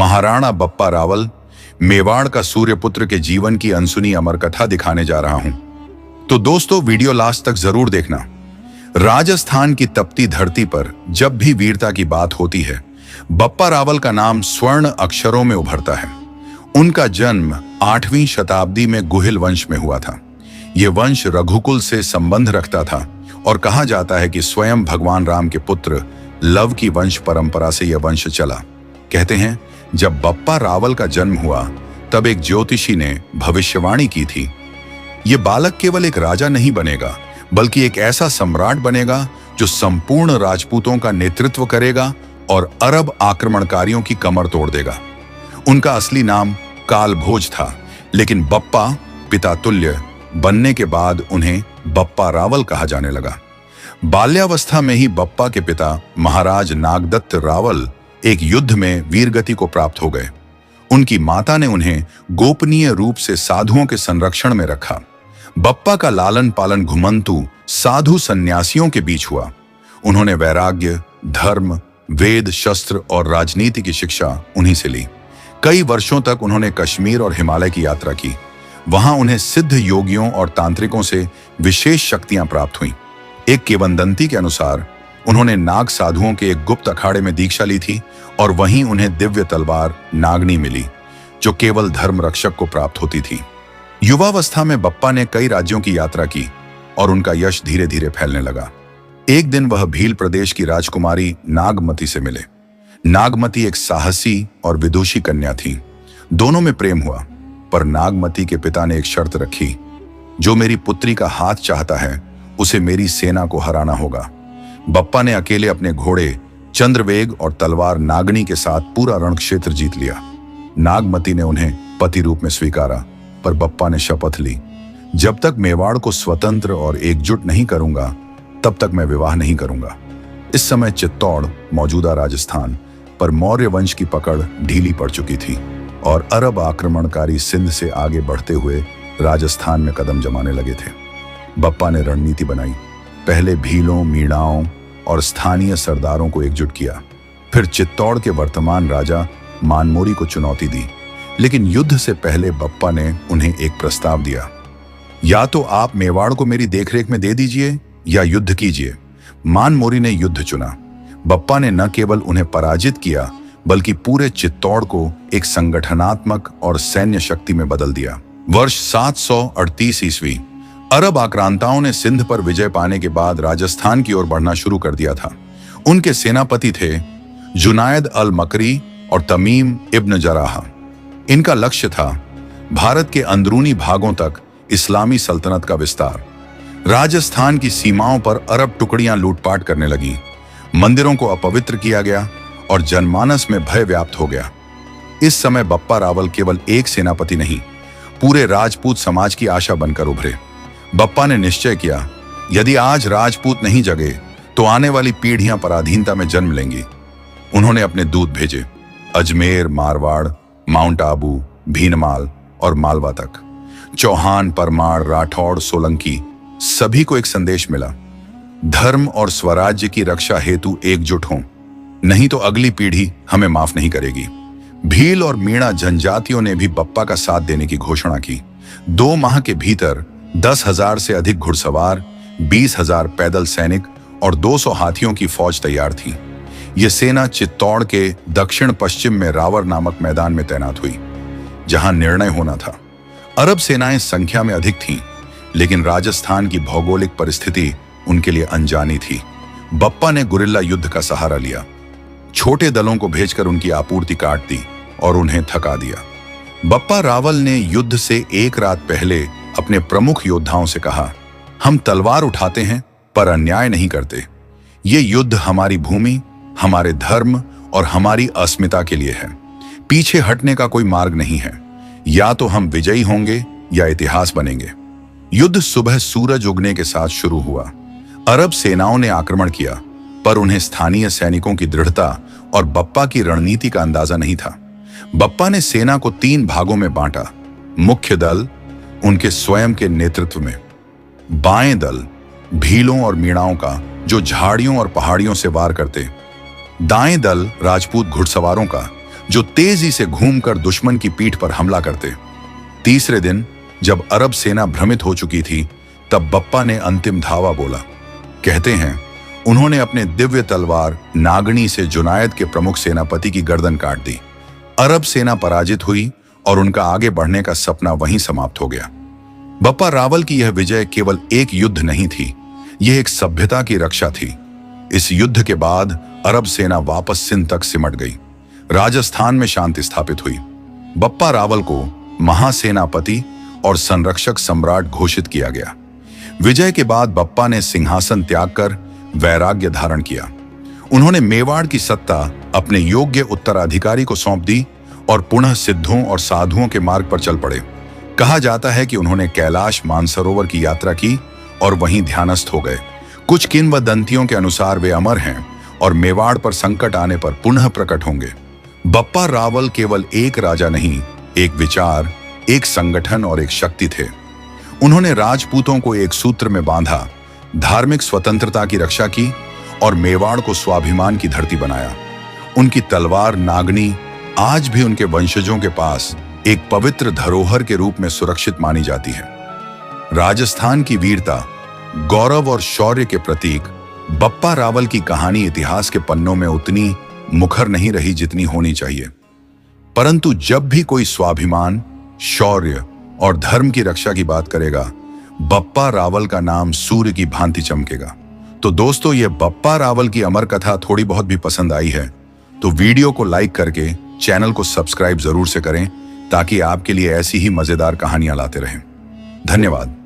महाराणा बप्पा रावल, मेवाड़ का सूर्यपुत्र के जीवन की अनसुनी अमर कथा दिखाने जा रहा हूं। तो दोस्तों, वीडियो लास्ट तक जरूर देखना। राजस्थान की तपती धरती पर जब भी वीरता की बात होती है, बप्पा रावल का नाम स्वर्ण अक्षरों में उभरता है। उनका जन्म 8वीं शताब्दी में गुहिल वंश में हुआ था। यह वंश रघुकुल से संबंध रखता था और कहा जाता है कि स्वयं भगवान राम के पुत्र लव की वंश परंपरा से यह वंश चला। कहते हैं, जब बप्पा रावल का जन्म हुआ तब एक ज्योतिषी ने भविष्यवाणी की थी, ये बालक केवल एक राजा नहीं बनेगा, बल्कि एक ऐसा सम्राट बनेगा जो संपूर्ण राजपूतों का नेतृत्व करेगा और अरब आक्रमणकारियों की कमर तोड़ देगा। उनका असली नाम कालभोज था, लेकिन बप्पा पिता तुल्य बनने के बाद उन्हें बप्पा रावल कहा जाने लगा। बाल्यावस्था में ही बप्पा के पिता महाराज नागदत्त रावल एक युद्ध में वीरगति को प्राप्त हो गए। उनकी माता ने उन्हें गोपनीय रूप से साधुओं के संरक्षण में रखा। बप्पा का लालन पालन घुमंतु साधु सन्यासियों के बीच हुआ। उन्होंने वैराग्य, धर्म, वेद, शस्त्र और राजनीति की शिक्षा उन्हीं से ली। कई वर्षों तक उन्होंने कश्मीर और हिमालय की यात्रा की। वहां उन्हें सिद्ध योगियों और तांत्रिकों से विशेष शक्तियां प्राप्त हुईं। एक किंवदंती के अनुसार उन्होंने नाग साधुओं के एक गुप्त अखाड़े में दीक्षा ली थी और वहीं उन्हें दिव्य तलवार नागनी मिली, जो केवल धर्म रक्षक को प्राप्त होती थी। युवावस्था में बप्पा ने कई राज्यों की यात्रा की और उनका यश धीरे धीरे फैलने लगा। एक दिन वह भील प्रदेश की राजकुमारी नागमती से मिले। नागमती एक साहसी और विदुषी कन्या थी। दोनों में प्रेम हुआ, पर नागमती के पिता ने एक शर्त रखी, जो मेरी पुत्री का हाथ चाहता है उसे मेरी सेना को हराना होगा। बप्पा ने अकेले अपने घोड़े चंद्रवेग और तलवार नागनी के साथ पूरा रणक्षेत्र जीत लिया। नागमती ने उन्हें पति रूप में स्वीकारा, पर बप्पा ने शपथ ली, जब तक मेवाड़ को स्वतंत्र और एकजुट नहीं करूंगा तब तक मैं विवाह नहीं करूंगा। इस समय चित्तौड़, मौजूदा राजस्थान, पर मौर्य वंश की पकड़ ढीली पड़ चुकी थी और अरब आक्रमणकारी सिंध से आगे बढ़ते हुए राजस्थान में कदम जमाने लगे थे। बप्पा ने रणनीति बनाई। पहले भीलों, मीणाओं और स्थानीय सरदारों को एकजुट किया। फिर चित्तौड़ के वर्तमान राजा मानमोरी को चुनौती दी। लेकिन युद्ध से पहले बप्पा ने उन्हें एक प्रस्ताव दिया, या तो आप मेवाड़ को मेरी देखरेख में दे दीजिए या युद्ध कीजिए। मानमोरी ने युद्ध चुना। बप्पा ने न केवल उन्हें पराजित किया, बल्कि पूरे चित्तौड़ को एक संगठनात्मक और सैन्य शक्ति में बदल दिया। वर्ष 738 ईस्वी अरब आक्रांताओं ने सिंध पर विजय पाने के बाद राजस्थान की ओर बढ़ना शुरू कर दिया था। उनके सेनापति थे जुनायद अल मकरी और तमीम इब्न जराह। इनका लक्ष्य था भारत के अंदरूनी भागों तक इस्लामी सल्तनत का विस्तार। राजस्थान की सीमाओं पर अरब टुकड़ियां लूटपाट करने लगी। मंदिरों को अपवित्र किया गया और जनमानस में भय व्याप्त हो गया। इस समय बप्पा रावल केवल एक सेनापति नहीं, पूरे राजपूत समाज की आशा बनकर उभरे। बप्पा ने निश्चय किया, यदि आज राजपूत नहीं जगे तो आने वाली पीढ़ियां पराधीनता में जन्म लेंगी। उन्होंने अपने दूत भेजे अजमेर, मारवाड़, माउंट आबू, भीनमाल और मालवा तक। चौहान, परमार, राठौड़, सोलंकी सभी को एक संदेश मिला, धर्म और स्वराज्य की रक्षा हेतु एकजुट हों, नहीं तो अगली पीढ़ी हमें माफ नहीं करेगी। भील और मीणा जनजातियों ने भी बप्पा का साथ देने की घोषणा की। 2 माह के भीतर 10,000 से अधिक घुड़सवार, 20,000 पैदल सैनिक और 200 हाथियों की फौज तैयार थी। यह सेना चित्तौड़ के दक्षिण पश्चिम में रावर नामक मैदान में तैनात हुई, जहां निर्णय होना था। अरब सेनाएं संख्या में अधिक थीं, लेकिन राजस्थान की भौगोलिक परिस्थिति उनके लिए अनजानी थी। बप्पा ने गुरिल्ला युद्ध का सहारा लिया। छोटे दलों को भेजकर उनकी आपूर्ति काट दी और उन्हें थका दिया। बप्पा रावल ने युद्ध से एक रात पहले अपने प्रमुख योद्धाओं से कहा, हम तलवार उठाते हैं पर अन्याय नहीं करते। ये युद्ध हमारी भूमि, हमारे धर्म और हमारी अस्मिता के लिए है। पीछे हटने का कोई मार्ग नहीं है। या तो हम विजयी होंगे या इतिहास बनेंगे। युद्ध सुबह सूरज उगने के साथ शुरू हुआ। अरब सेनाओं ने आक्रमण किया, पर उन्हें स्थानीय सैनिकों की दृढ़ता और बप्पा की रणनीति का अंदाजा नहीं था। बप्पा ने सेना को 3 भागों में बांटा। मुख्य दल उनके स्वयं के नेतृत्व में, बाएं दल भीलों और मीणाओं का जो झाड़ियों और पहाड़ियों से वार करते, दाएं दल राजपूत घुड़सवारों का जो तेजी से घूमकर दुश्मन की पीठ पर हमला करते। तीसरे दिन जब अरब सेना भ्रमित हो चुकी थी, तब बप्पा ने अंतिम धावा बोला। कहते हैं उन्होंने अपने दिव्य तलवार नागनी से जुनायद के प्रमुख सेनापति की गर्दन काट दी। अरब सेना पराजित हुई और उनका आगे बढ़ने का सपना वहीं समाप्त हो गया। बप्पा रावल की यह विजय केवल एक युद्ध नहीं थी, यह एक सभ्यता की रक्षा थी। इस युद्ध के बाद अरब सेना वापस सिंध तक सिमट गई। राजस्थान में शांति स्थापित हुई। बप्पा रावल को महासेनापति और संरक्षक सम्राट घोषित किया गया। विजय के बाद बप्पा ने सिंहासन त्याग कर वैराग्य धारण किया। उन्होंने मेवाड़ की सत्ता अपने योग्य उत्तराधिकारी को सौंप दी और पुनः सिद्धों और साधुओं के मार्ग पर चल पड़े। कहा जाता है कि उन्होंने कैलाश मानसरोवर की यात्रा की और वहीं ध्यानस्थ हो गए। कुछ किंवदंतियों के अनुसार वे अमर हैं और मेवाड़ पर संकट आने पर पुनः प्रकट होंगे। बप्पा रावल केवल एक राजा नहीं, एक विचार, एक संगठन और एक शक्ति थे। उन्होंने राजपूतों को एक सूत्र में बांधा, धार्मिक स्वतंत्रता की रक्षा की और मेवाड़ को स्वाभिमान की धरती बनाया। उनकी तलवार नागनी आज भी उनके वंशजों के पास एक पवित्र धरोहर के रूप में सुरक्षित मानी जाती है। राजस्थान की वीरता, गौरव और शौर्य के प्रतीक बप्पा रावल की कहानी इतिहास के पन्नों में उतनी मुखर नहीं रही जितनी होनी चाहिए। परंतु जब भी कोई स्वाभिमान, शौर्य और धर्म की रक्षा की बात करेगा, बप्पा रावल का नाम सूर्य की भांति चमकेगा। तो दोस्तों, ये बप्पा रावल की अमर कथा थोड़ी बहुत भी पसंद आई है तो वीडियो को लाइक करके चैनल को सब्सक्राइब जरूर से करें, ताकि आपके लिए ऐसी ही मजेदार कहानियां लाते रहें। धन्यवाद।